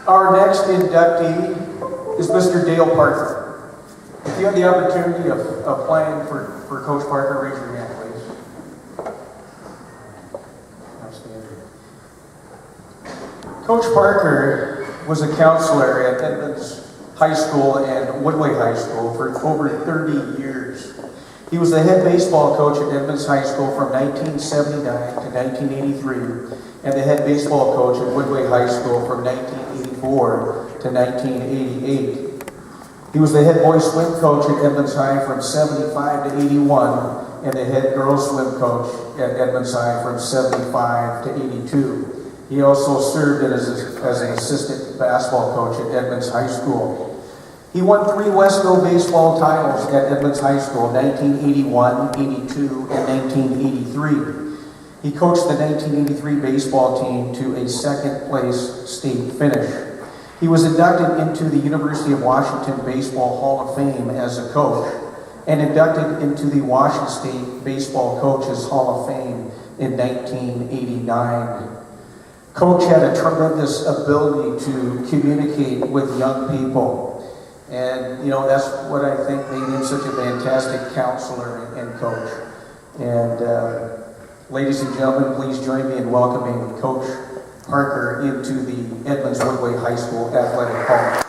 Our next inductee is Mr. Dale Parker. If you have the opportunity of applying for Coach Parker, raise your hand, please. Outstanding. Coach Parker was a counselor at Edmonds High School and Woodway High School for over 30 years. He was the head baseball coach at Edmonds High School from 1979 to 1983, and the head baseball coach at Woodway High School from 1984 to 1988. He was the head boys swim coach at Edmonds High from 75 to 81, and the head girls swim coach at Edmonds High from 75 to 82. He also served as an assistant basketball coach at Edmonds High School. He won 3 Westville baseball titles at Edmonds High School, 1981, 82, and 1983. He coached the 1983 baseball team to a second-place state finish. He was inducted into the University of Washington Baseball Hall of Fame as a coach and inducted into the Washington State Baseball Coaches Hall of Fame in 1989. Coach had a tremendous ability to communicate with young people. And, you know, that's what I think made him such a fantastic counselor and coach. And ladies and gentlemen, please join me in welcoming Coach Parker into the Edmonds Woodway High School Athletic Hall.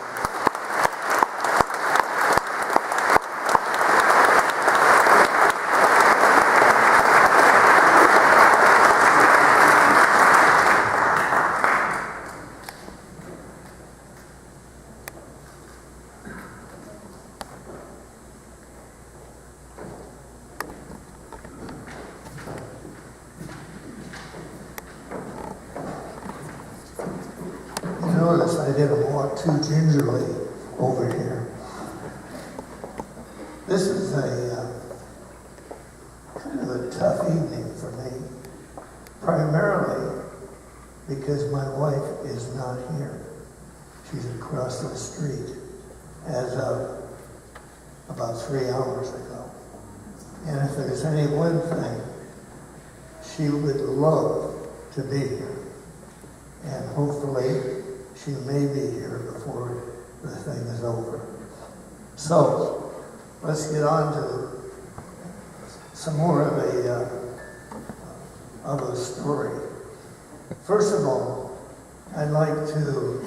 Notice I didn't walk too gingerly over here. This is a kind of a tough evening for me, primarily because my wife is not here. She's across the street as of about 3 hours ago. And if there's any one thing, she would love to be here. And hopefully she may be here before the thing is over. So, let's get on to some more of a story. First of all, I'd like to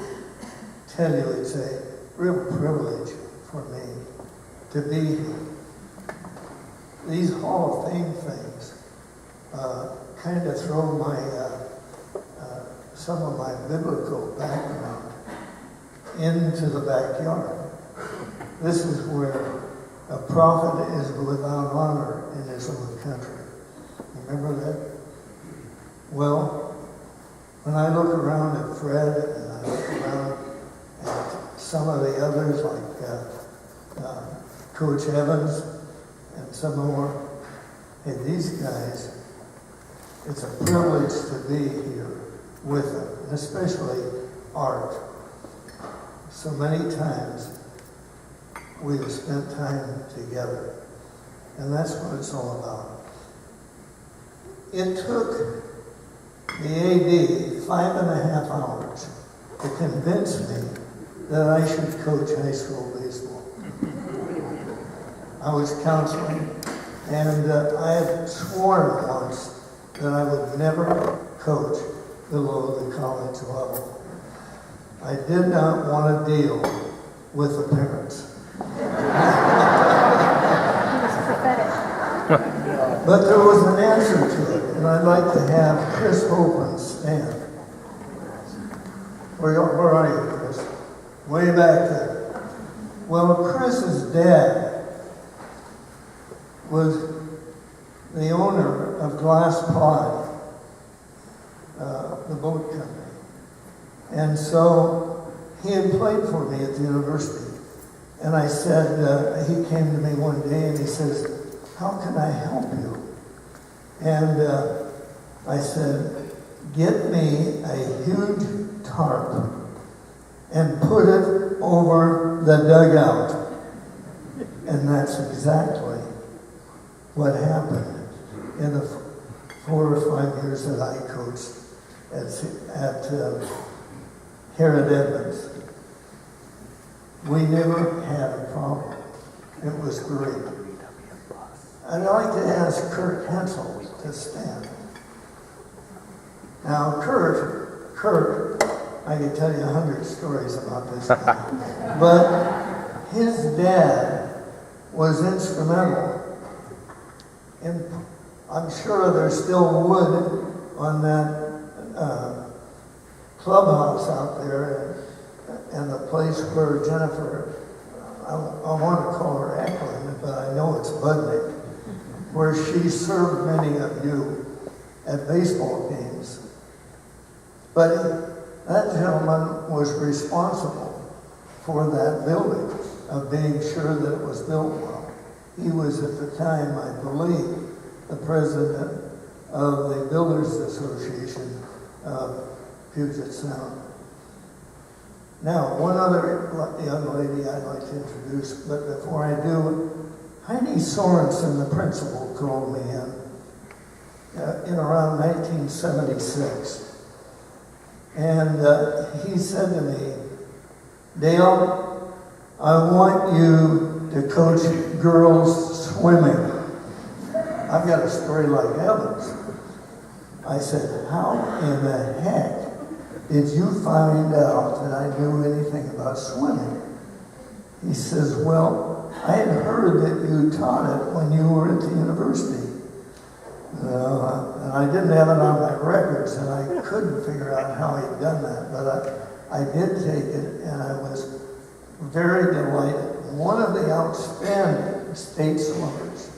tell you it's a real privilege for me to be here. These Hall of Fame things kind of throw some of my biblical background into the backyard. This is where a prophet is without honor in his own country. Remember that? Well, when I look around at Fred and I look around at some of the others like Coach Evans and some more, hey, these guys, it's a privilege to be here with them, and especially Art. So many times we have spent time together, and that's what it's all about. It took the AD 5.5 hours to convince me that I should coach high school baseball. I was counseling, and I had sworn once that I would never coach below the college level. I did not want to deal with the parents. But there was an answer to it, and I'd like to have Chris Hopeland stand. Where are you, Chris? Way back there. Well, Chris's dad was the owner of Glass Pod, the boat company. And so he had played for me at the university. And I said, he came to me one day and he says, how can I help you? And I said, get me a huge tarp and put it over the dugout. And that's exactly what happened in the 4 or 5 years that I coached at here at Edmonds. We never had a problem. It was great. I'd like to ask Kurt Hensel to stand. Now, Kurt, I could tell you 100 stories about this guy, but his dad was instrumental in, I'm sure there's still wood on that clubhouse out there and the place where Jennifer, I want to call her Eklund, but I know it's Budnick, where she served many of you at baseball games. But that gentleman was responsible for that building, of being sure that it was built well. He was at the time, I believe, the president of the Builders Association of Puget Sound. Now, one other young lady I'd like to introduce, but before I do, Heidi Sorensen, the principal, called me in around 1976. And he said to me, Dale, I want you to coach girls swimming. I've got a story like Evans. I said, how in the heck did you find out that I knew anything about swimming? He says, well, I had heard that you taught it when you were at the university. And I didn't have it on my records, and I couldn't figure out how he'd done that, but I did take it, and I was very delighted. One of the outstanding state swimmers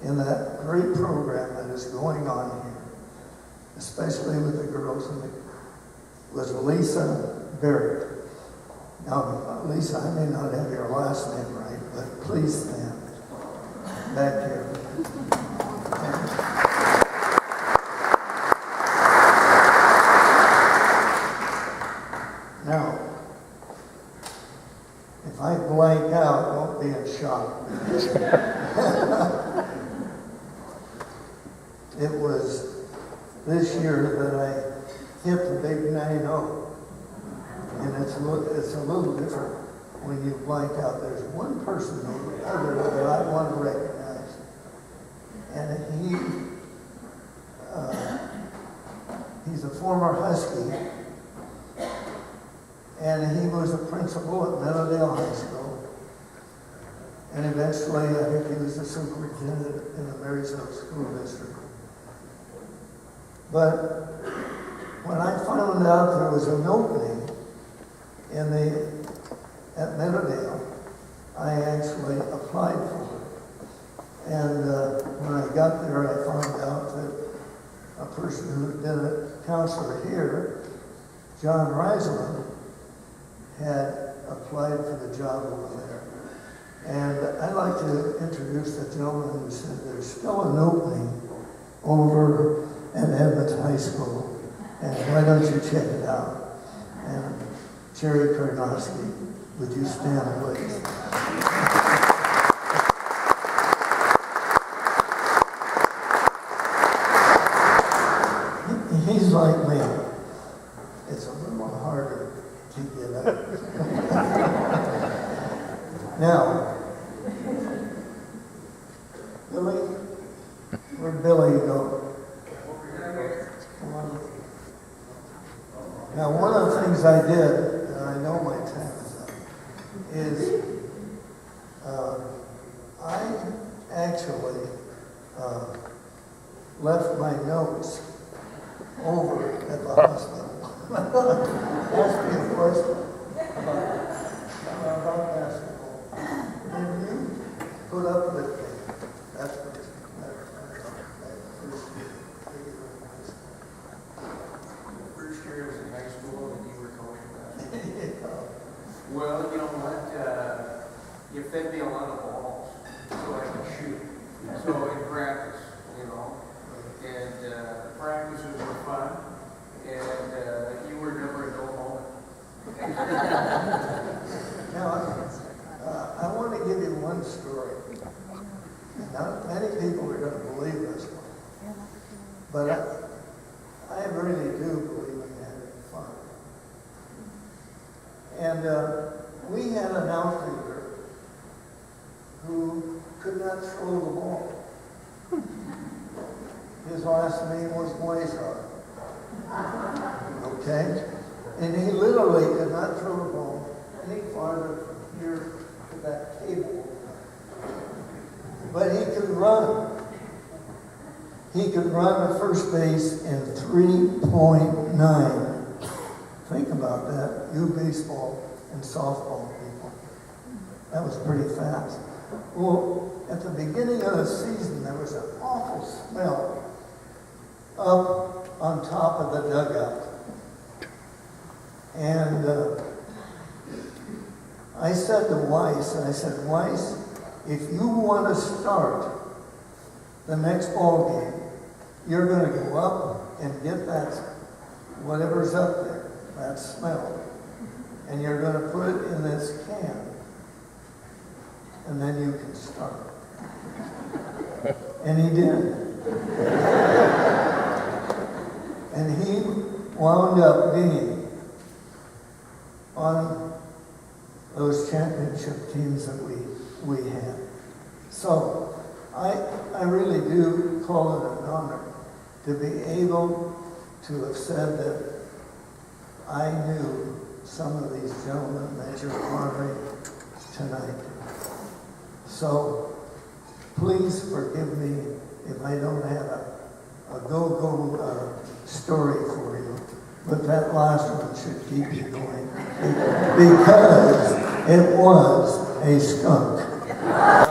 in that great program that is going on here, especially with the girls, was Lisa Barrett. Now, Lisa, I may not have your last name right, but please stand back here. Now, if I blank out, don't be in shock. It was this year that I hit the big 9-0. And it's a little different when you blank out. There's one person other that I want to recognize. And he's a former Husky. And he was a principal at Meadowdale High School. And eventually, I think he was the superintendent in the Marysville School District. But when I found out there was an opening at Meadowdale, I actually applied for it. And when I got there, I found out that a person who had been a counselor here, John Reisman, had applied for the job over there. And I'd like to introduce the gentleman who said there's still an opening over at Edmonds High School, and why don't you check it out? And Jerry Karnowski, would you stand, please? He's like me. It's a little harder to get up. Now, Billy, where'd Billy go? Now, one of the things I did, and I know my time is up, is I actually left my notes over at the hospital. Ask me a question about basketball. Did you put up with me? That's what it's First year was in high school and you were coaching basketball. Well, you know what? You fed me a lot of balls so I could shoot. So in practice, you know, and practices were fun, and you were never a dull moment. Now, I want to give you one story. Not many people are going to believe this one, but I really do believe in having fun. we had an outfielder who could not throw the ball. His last name was Blazar. Okay? And he literally could not throw the ball any farther from here to that table. But he could run. He could run to first base in 3.9. Think about that, you baseball and softball people. That was pretty fast. Well, at the beginning of the season, there was an awful smell up on top of the dugout. And I said to Weiss, Weiss, if you want to start the next ball game, you're going to go up and get that, whatever's up there, that smell, and you're going to put it in this can, and then you can start. And he did. And he wound up being on those championship teams that we had. So I really do call it an honor to be able to have said that I knew some of these gentlemen that you're honoring tonight. So please forgive me if I don't have a go-go story for you, but that last one should keep you going because it was a skunk.